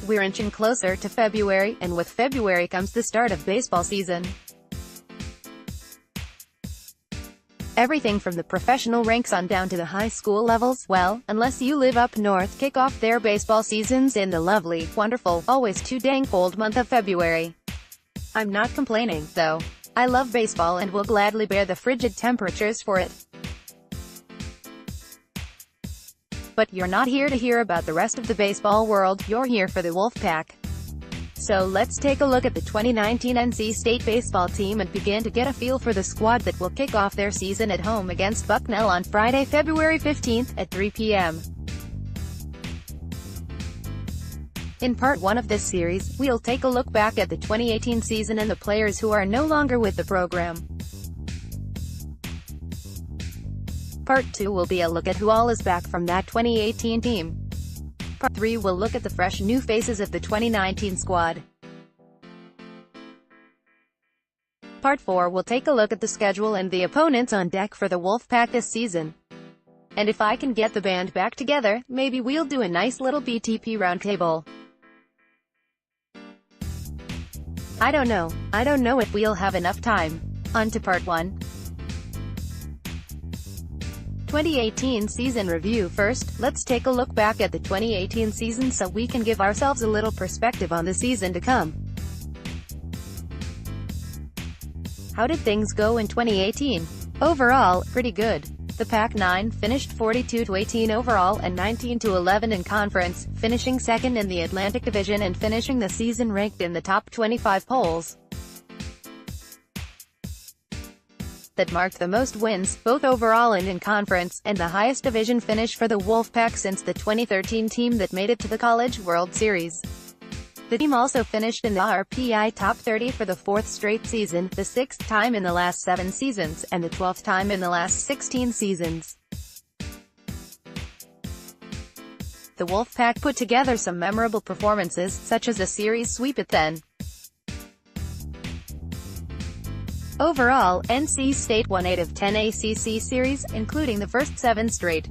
We're inching closer to February, and with February comes the start of baseball season. Everything from the professional ranks on down to the high school levels, well, unless you live up north, kick off their baseball seasons in the lovely, wonderful, always too dang cold month of February. I'm not complaining, though. I love baseball and will gladly bear the frigid temperatures for it. But you're not here to hear about the rest of the baseball world, you're here for the Wolfpack. So let's take a look at the 2019 NC State baseball team and begin to get a feel for the squad that will kick off their season at home against Bucknell on Friday, February 15th, at 3 p.m. In part 1 of this series, we'll take a look back at the 2018 season and the players who are no longer with the program. Part 2 will be a look at who all is back from that 2018 team. Part 3 will look at the fresh new faces of the 2019 squad. Part 4 will take a look at the schedule and the opponents on deck for the Wolfpack this season. And if I can get the band back together, maybe we'll do a nice little BTP roundtable. I don't know if we'll have enough time. On to part 1. 2018 season review. First, let's take a look back at the 2018 season so we can give ourselves a little perspective on the season to come. How did things go in 2018? Overall, pretty good. The Pac-9 finished 42-18 overall and 19-11 in conference, finishing second in the Atlantic Division and finishing the season ranked in the top 25 polls. That marked the most wins, both overall and in conference, and the highest division finish for the Wolfpack since the 2013 team that made it to the College World Series. The team also finished in the RPI Top 30 for the 4th straight season, the 6th time in the last 7 seasons, and the 12th time in the last 16 seasons. The Wolfpack put together some memorable performances, such as a series sweep at then. Overall, NC State won 8 of 10 ACC series, including the first 7 straight.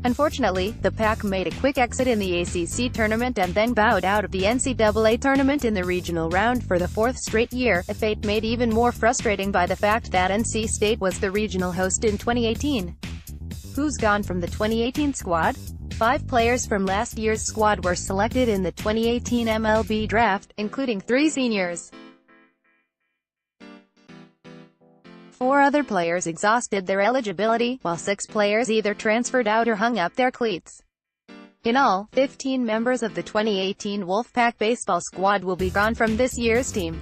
Unfortunately, the Pack made a quick exit in the ACC tournament and then bowed out of the NCAA tournament in the regional round for the 4th straight year, a fate made even more frustrating by the fact that NC State was the regional host in 2018. Who's gone from the 2018 squad? 5 players from last year's squad were selected in the 2018 MLB draft, including 3 seniors. 4 other players exhausted their eligibility, while 6 players either transferred out or hung up their cleats. In all, 15 members of the 2018 Wolfpack baseball squad will be gone from this year's team.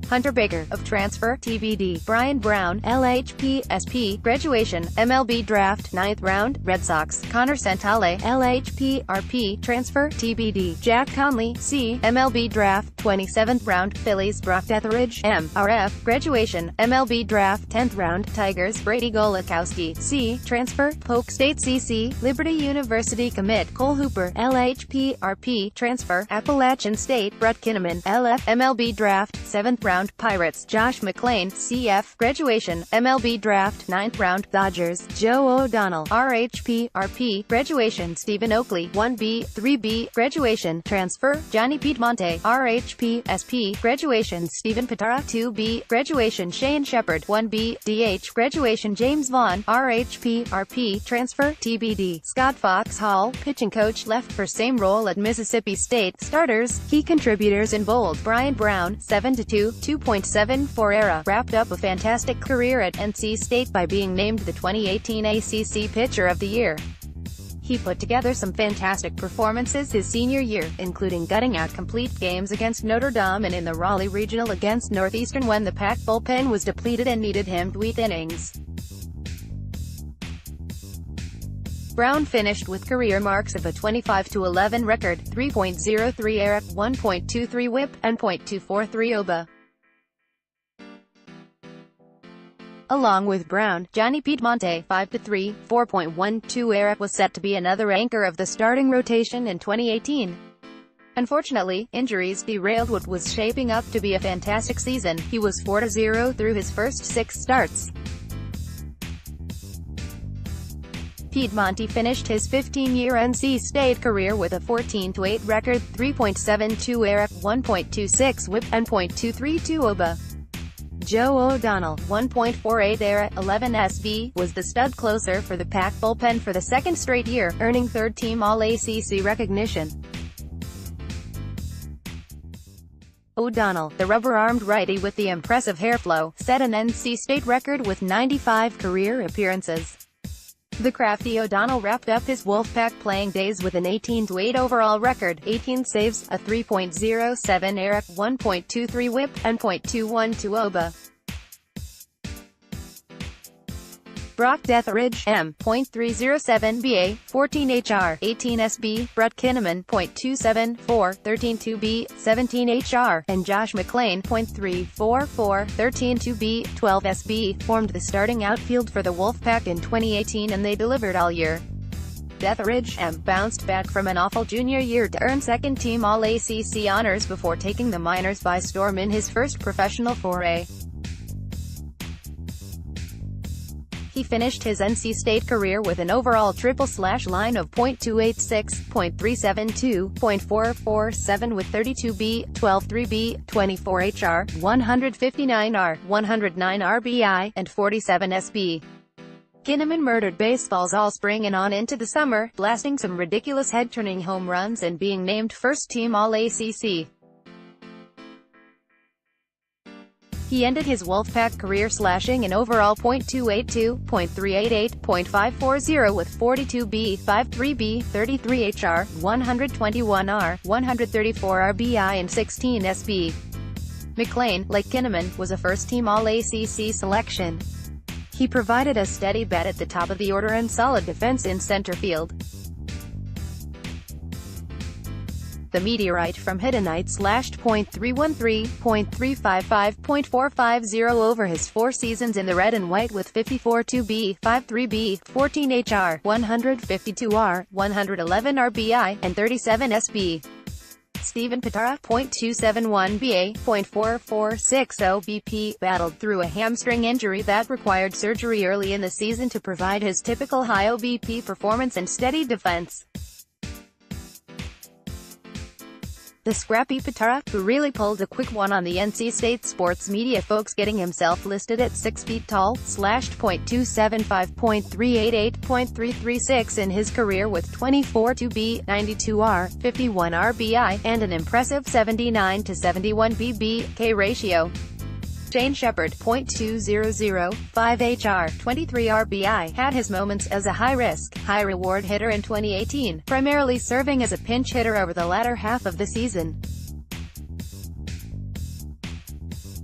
Hunter Baker, of transfer, TBD. Brian Brown, LHP, SP, graduation, MLB draft, 9th round, Red Sox. Connor Santale, LHP, RP, transfer, TBD. Jack Conley, C, MLB draft, 27th round, Phillies. Brock Etheridge, M, RF, graduation, MLB draft, 10th round, Tigers. Brady Golakowski, C, transfer, Polk State CC, Liberty University commit. Cole Hooper, LHP, RP, transfer, Appalachian State. Brett Kinnaman, LF, MLB draft, 7th round, Pirates. Josh McClain, CF, graduation, MLB draft, 9th round, Dodgers. Joe O'Donnell, RHP, RP, graduation, Stephen Oakley, 1B, 3B, graduation, transfer, Johnny Piedmonte, RHP, SP, graduation, Stephen Pitara, 2B, graduation, Shane Shepard, 1B, DH, graduation, James Vaughn, RHP, RP, transfer, TBD. Scott Fox Hall, pitching coach, left for same role at Mississippi State. Starters, key contributors in bold. Brian Brown, 7-2, 2.74 ERA, wrapped up a fantastic career at NC State by being named the 2018 ACC Pitcher of the Year. He put together some fantastic performances his senior year, including gutting out complete games against Notre Dame and in the Raleigh Regional against Northeastern when the Pack bullpen was depleted and needed him to eat innings. Brown finished with career marks of a 25-11 record, 3.03 ERA, 1.23 WHIP, and .243 OBA. Along with Brown, Johnny Piedmonte, 5-3, 4.12 ERA, was set to be another anchor of the starting rotation in 2018. Unfortunately, injuries derailed what was shaping up to be a fantastic season. He was 4-0 through his first 6 starts. Piedmonte finished his 15-year NC State career with a 14-8 record, 3.72 ERA, 1.26 WHIP, and .232 OBA. Joe O'Donnell, 1.48 ERA, 11 SB, was the stud closer for the Pack bullpen for the second straight year, earning third-team All-ACC recognition. O'Donnell, the rubber-armed righty with the impressive hairflow, set an NC State record with 95 career appearances. The crafty O'Donnell wrapped up his Wolfpack playing days with an 18-8 overall record, 18 saves, a 3.07 ERA, 1.23 WHIP, and .212 OBA. Brock Deathridge, .307 BA, 14 HR, 18 SB, Brett Kinnaman, .274, 13 2B, 17 HR, and Josh McLean, .344, 13 2B, 12 SB, formed the starting outfield for the Wolfpack in 2018, and they delivered all year. Deathridge, bounced back from an awful junior year to earn second-team All-ACC honors before taking the minors by storm in his first professional foray. He finished his NC State career with an overall triple-slash line of .286, .372, .447 with 32B, 12 3B, 24 HR, 159 R, 109 RBI, and 47 SB. Kinnaman murdered baseballs all spring and on into the summer, blasting some ridiculous head-turning home runs and being named first-team All-ACC. He ended his Wolfpack career slashing an overall .282, .388, .540 with 42B, 53B, 33 HR, 121 R, 134 RBI and 16 SB. McLean, like Kinnaman, was a first-team All-ACC selection. He provided a steady bat at the top of the order and solid defense in center field. The Meteorite from Hiddenite slashed .313, .355, .450 over his 4 seasons in the red and white with 54 2B, 53B, 14 HR, 152 R, 111 RBI, and 37 SB. Steven Pitara, .271 BA, .446 OBP, battled through a hamstring injury that required surgery early in the season to provide his typical high OBP performance and steady defense. The scrappy Pitara, who really pulled a quick one on the NC State sports media folks, getting himself listed at 6 feet tall, slashed .275, .388, .336 in his career with 24 2B, 92 R, 51 RBI, and an impressive 79 to 71 BB/K ratio. Shane Shepard, .200, 5 HR, 23 RBI, had his moments as a high-risk, high-reward hitter in 2018, primarily serving as a pinch hitter over the latter half of the season.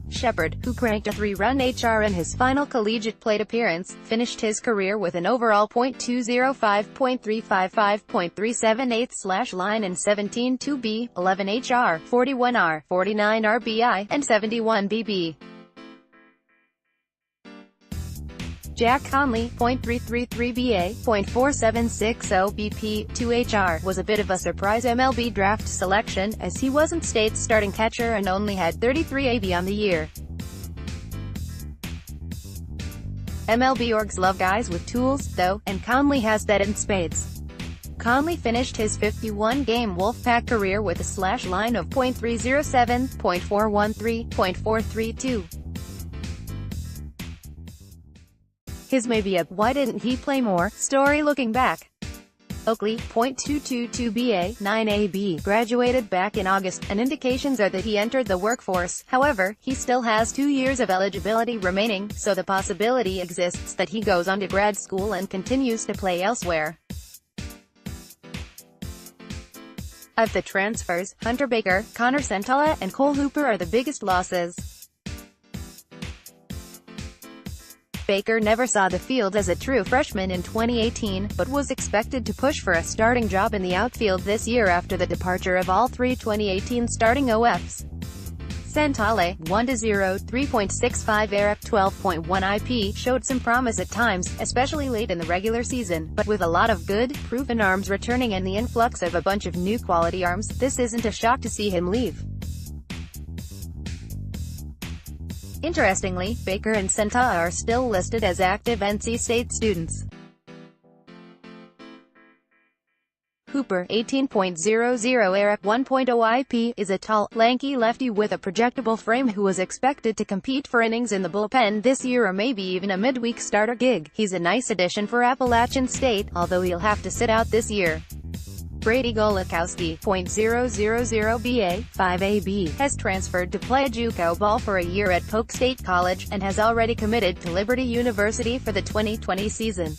Shepard, who cranked a 3-run HR in his final collegiate plate appearance, finished his career with an overall .205, .355, .378 line and 17 2B, 11 HR, 41 R, 49 RBI, and 71 BB. Jack Conley, .333 BA, .476 OBP, 2 HR, was a bit of a surprise MLB draft selection, as he wasn't State's starting catcher and only had 33 AB on the year. MLB orgs love guys with tools, though, and Conley has that in spades. Conley finished his 51-game Wolfpack career with a slash line of .307, .413, .432. His may be a "why didn't he play more" story looking back. Oakley, .222 BA, 9 AB, graduated back in August, and indications are that he entered the workforce. However, he still has 2 years of eligibility remaining, so the possibility exists that he goes on to grad school and continues to play elsewhere. Of the transfers, Hunter Baker, Connor Santala, and Cole Hooper are the biggest losses. Baker never saw the field as a true freshman in 2018, but was expected to push for a starting job in the outfield this year after the departure of all 3 2018 starting OFs. Santale, 1-0, 3.65 ERA, 12.1 IP, showed some promise at times, especially late in the regular season, but with a lot of good, proven arms returning and the influx of a bunch of new quality arms, this isn't a shock to see him leave. Interestingly, Baker and Santala are still listed as active NC State students. Cooper, 18.00 ERA, 1.0 IP, is a tall, lanky lefty with a projectable frame who is expected to compete for innings in the bullpen this year or maybe even a midweek starter gig. He's a nice addition for Appalachian State, although he'll have to sit out this year. Brady Golakowski, .000 BA, 5AB, has transferred to play JUCO ball for a year at Polk State College, and has already committed to Liberty University for the 2020 season.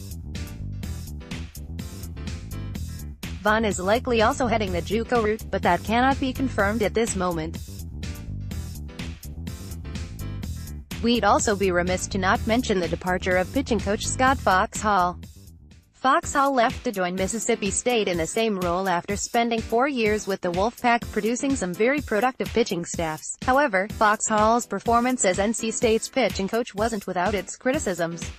Vaughn is likely also heading the JUCO route, but that cannot be confirmed at this moment. We'd also be remiss to not mention the departure of pitching coach Scott Foxhall. Foxhall left to join Mississippi State in the same role after spending 4 years with the Wolfpack, producing some very productive pitching staffs. However, Foxhall's performance as NC State's pitching coach wasn't without its criticisms.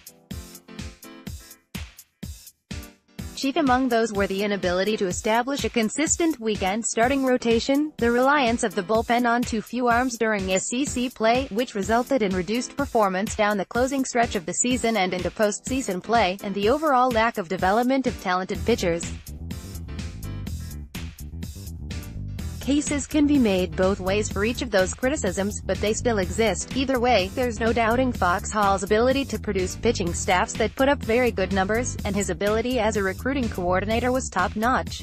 Chief among those were the inability to establish a consistent weekend starting rotation, the reliance of the bullpen on too few arms during SEC play, which resulted in reduced performance down the closing stretch of the season and into postseason play, and the overall lack of development of talented pitchers. Cases can be made both ways for each of those criticisms, but they still exist. Either way, there's no doubting Foxhall's ability to produce pitching staffs that put up very good numbers, and his ability as a recruiting coordinator was top-notch.